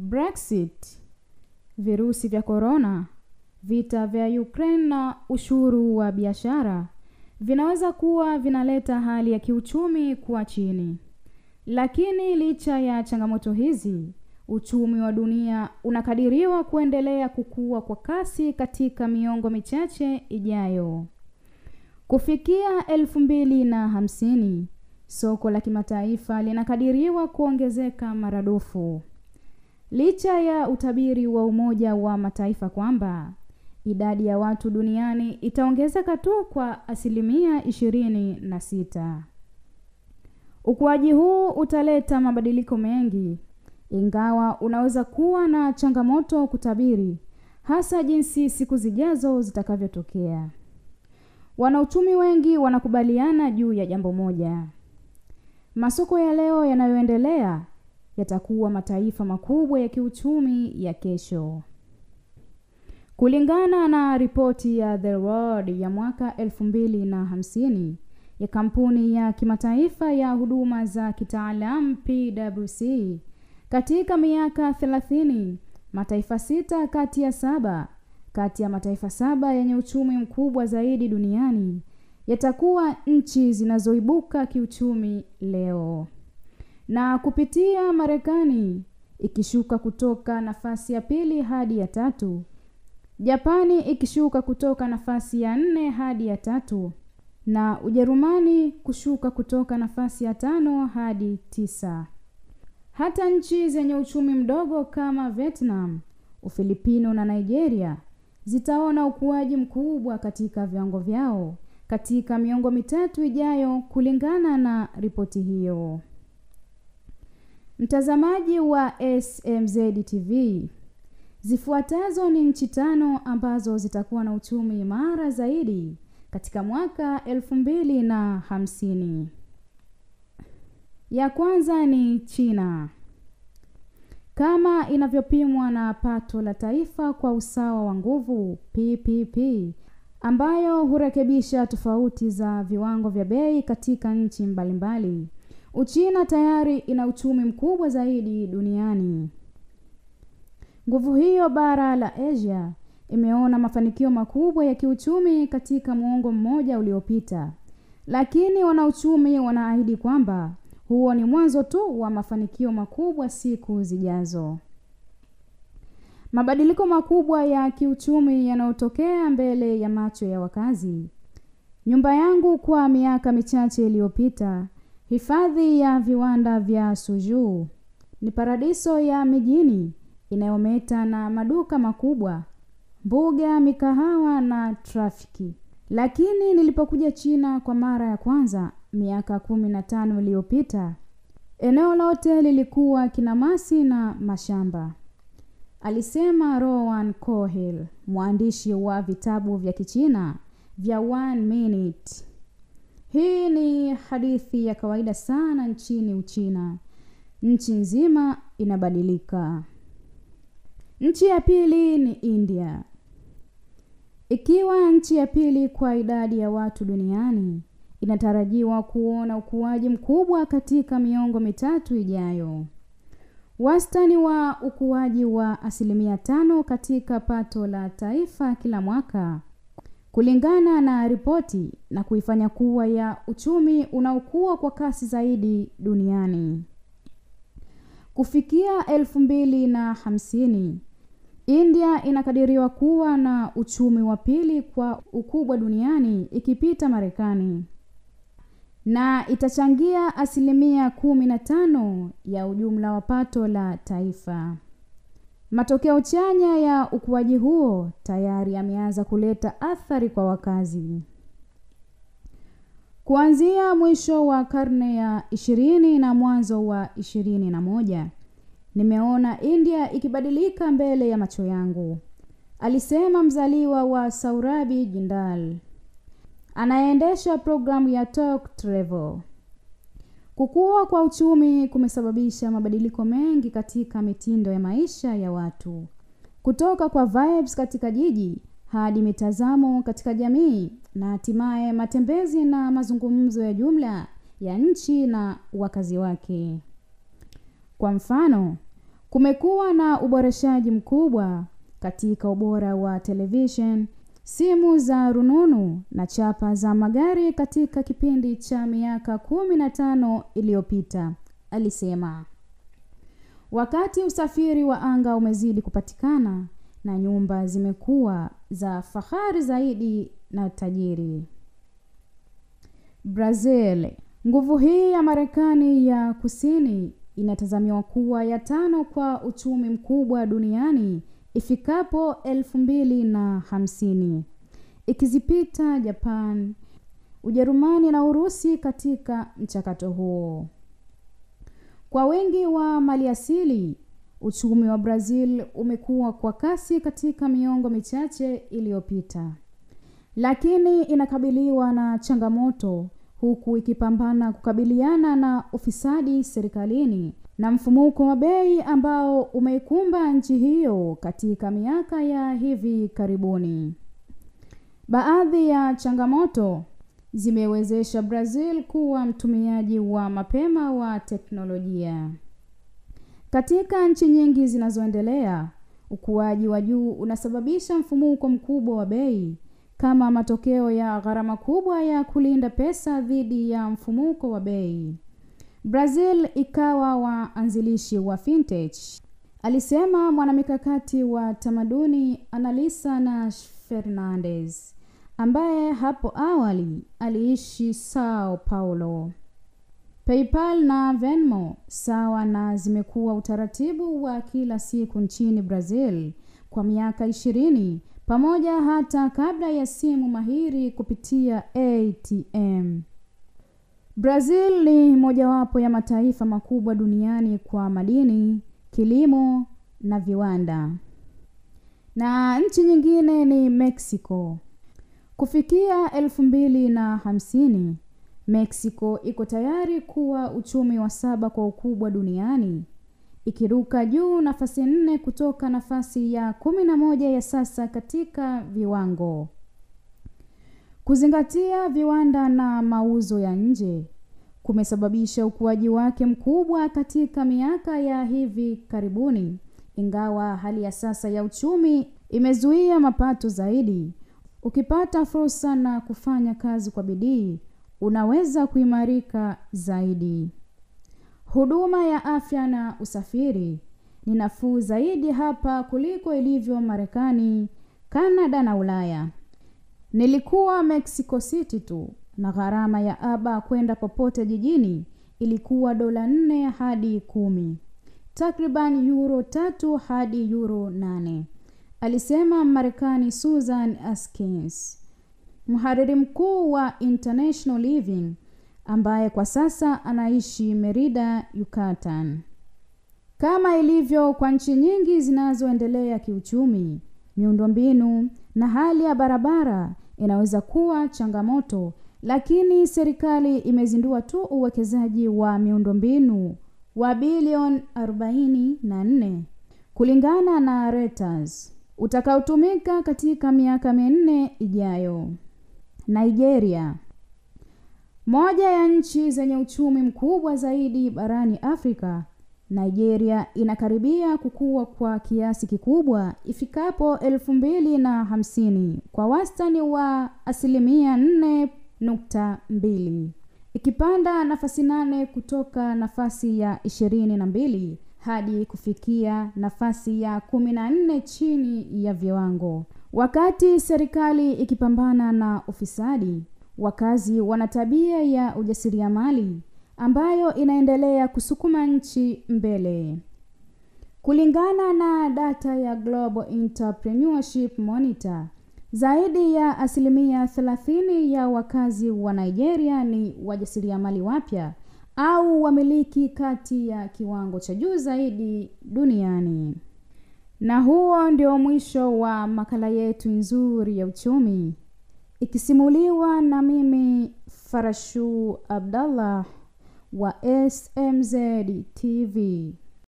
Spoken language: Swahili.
Brexit, virusi vya corona, vita vya Ukraine na ushuru wa biashara vinaweza kuwa vinaleta hali ya kiuchumi kuwa chini. Lakini licha ya changamoto hizi, uchumi wa dunia unakadiriwa kuendelea kukua kwa kasi katika miongo michache ijayo. Kufikia 2050, soko la kimataifa linakadiriwa kuongezeka maradufu. Licha ya utabiri wa Umoja wa Mataifa kwamba idadi ya watu duniani itaongezeka tu kwa 26%. Ukuaji huu utaleta mabadiliko mengi, ingawa unaweza kuwa na changamoto kutabiri, hasa jinsi siku zijazo zitakavyotokea. Wanauchumi wengi wanakubaliana juu ya jambo moja: masoko ya leo yanayoendelea yatakuwa mataifa makubwa ya kiuchumi ya kesho. Kulingana na ripoti ya The World ya mwaka 2050 ya kampuni ya kimataifa ya huduma za kitaalamu PwC, katika miaka 30, mataifa 6 kati ya mataifa 7 yenye uchumi mkubwa zaidi duniani yatakuwa nchi zinazoibuka kiuchumi leo. Na kupitia Marekani ikishuka kutoka nafasi ya 2 hadi ya 3, Japani ikishuka kutoka nafasi ya 4 hadi ya 3, na Ujerumani kushuka kutoka nafasi ya 5 hadi 9. Hata nchi zenye uchumi mdogo kama Vietnam, Ufilipino na Nigeria zitaona ukuaji mkubwa katika viwango vyao katika miongo mitatu ijayo kulingana na ripoti hiyo. Mtazamaji wa SMZ TV, zifuatazo ni nchi 5 ambazo zitakuwa na uchumi imara zaidi katika mwaka 2050. Ya kwanza ni China. Kama inavyopimwa na pato la taifa kwa usawa wa nguvu PPP, ambayo hurekebisha tofauti za viwango vya bei katika nchi mbalimbali, Uchina tayari ina uchumi mkubwa zaidi duniani. Nguvu hiyo bara la Asia imeona mafanikio makubwa ya kiuchumi katika muongo mmoja uliopita, lakini wanauchumi wanaahidi kwamba huo ni mwanzo tu wa mafanikio makubwa siku zijazo. Mabadiliko makubwa ya kiuchumi yanayotokea mbele ya macho ya wakazi. Nyumba yangu kwa miaka michache iliyopita, hifadhi ya viwanda vya Suzhou, ni paradiso ya mijini inayometa na maduka makubwa, mbuga, mikahawa na trafiki. Lakini nilipokuja China kwa mara ya kwanza miaka 15 iliyopita, eneo lote lilikuwa kinamasi na mashamba, alisema Rowan Cohill, mwandishi wa vitabu vya Kichina vya 1 Minute. Hii ni hadithi ya kawaida sana nchini Uchina. Nchi nzima inabadilika. Nchi ya pili ni India. Ikiwa nchi ya pili kwa idadi ya watu duniani, inatarajiwa kuona ukuaji mkubwa katika miongo mitatu ijayo. Wastani wa ukuaji wa 5% katika pato la taifa kila mwaka, kulingana na ripoti, na kuifanya kuwa ya uchumi unaokua kwa kasi zaidi duniani. Kufikia 2050, India inakadiriwa kuwa na uchumi wa pili kwa ukubwa duniani ikipita Marekani, na itachangia 15% ya ujumla wa pato la taifa. Matokeo chanya ya ukuaji huo tayari yameanza kuleta athari kwa wakazi. Kuanzia mwisho wa karne ya 20 na mwanzo wa 21, nimeona India ikibadilika mbele ya macho yangu, alisema mzaliwa wa Saurabi Jindal, anayeendesha programu ya Talk Travel. Kukua kwa uchumi kumesababisha mabadiliko mengi katika mitindo ya maisha ya watu, kutoka kwa vibes katika jiji hadi mitazamo katika jamii, na hatimaye matembezi na mazungumzo ya jumla ya nchi na wakazi wake. Kwa mfano, Kumekuwa na uboreshaji mkubwa katika ubora wa television, simu za rununu na chapa za magari katika kipindi cha miaka 15 iliyopita, alisema. Wakati usafiri wa anga umezidi kupatikana na nyumba zimekuwa za fahari zaidi na tajiri. Brazil. Nguvu hii ya Marekani ya Kusini inatazamiwa kuwa ya 5 kwa uchumi mkubwa duniani ifikapo 2050, ikizipita Japan, Ujerumani na Urusi katika mchakato huo. Kwa wingi wa maliasili, uchumi wa Brazil umekuwa kwa kasi katika miongo michache iliyopita, lakini inakabiliwa na changamoto huku ikipambana kukabiliana na ufisadi serikalini na mfumuko wa bei ambao umeikumba nchi hiyo katika miaka ya hivi karibuni. Baadhi ya changamoto zimewezesha Brazil kuwa mtumiaji wa mapema wa teknolojia. Katika nchi nyingi zinazoendelea, ukuaji wa juu unasababisha mfumuko mkubwa wa bei kama matokeo ya gharama kubwa ya kulinda pesa dhidi ya mfumuko wa bei. Brazil ikawa waanzilishi wa fintech, alisema mwanamikakati wa tamaduni Analisa Nash Fernandez, ambaye hapo awali aliishi Sao Paulo. PayPal na Venmo sawa na zimekuwa utaratibu wa kila siku nchini Brazil kwa miaka 20, pamoja hata kabla ya simu mahiri kupitia ATM. Brazil ni mojawapo ya mataifa makubwa duniani kwa madini, kilimo na viwanda. Na nchi nyingine ni Mexico. Kufikia 2050, Mexico iko tayari kuwa uchumi wa 7 kwa ukubwa duniani, ikiruka juu nafasi 4 kutoka nafasi ya 11 ya sasa katika viwango. Kuzingatia viwanda na mauzo ya nje kumesababisha ukuaji wake mkubwa katika miaka ya hivi karibuni, ingawa hali ya sasa ya uchumi imezuia mapato zaidi. Ukipata fursa na kufanya kazi kwa bidii, unaweza kuimarika zaidi. Huduma ya afya na usafiri ni nafuu zaidi hapa kuliko ilivyo Marekani, Kanada na Ulaya. Nilikuwa Mexico City tu na gharama ya aba kwenda popote jijini ilikuwa $4 hadi 10, takriban €3 hadi €8, alisema Marekani Susan Askins, mhariri mkuu wa International Living, ambaye kwa sasa anaishi Merida, Yucatan. Kama ilivyo kwa nchi nyingi zinazoendelea kiuchumi, miundombinu na hali ya barabara inaweza kuwa changamoto, lakini serikali imezindua tu uwekezaji wa miundombinu wa bilioni 44 kulingana na Reuters, utakaotumika katika miaka 4 ijayo. Nigeria, moja ya nchi zenye uchumi mkubwa zaidi barani Afrika, Nigeria inakaribia kukua kwa kiasi kikubwa ifikapo 2050 kwa wastani wa 4.2, ikipanda nafasi 8 kutoka nafasi ya 22 hadi kufikia nafasi ya 14 chini ya viwango. Wakati serikali ikipambana na ufisadi, wakazi wana tabia ya ujasiriamali ambayo inaendelea kusukuma nchi mbele. Kulingana na data ya Global Entrepreneurship Monitor, zaidi ya 30% ya wakazi wa Nigeria ni wajasiriamali wapya au wamiliki kati ya kiwango cha juu zaidi duniani. Na huo ndio mwisho wa makala yetu nzuri ya uchumi, ikisimuliwa na mimi Farashu Abdallah wa SMZ TV.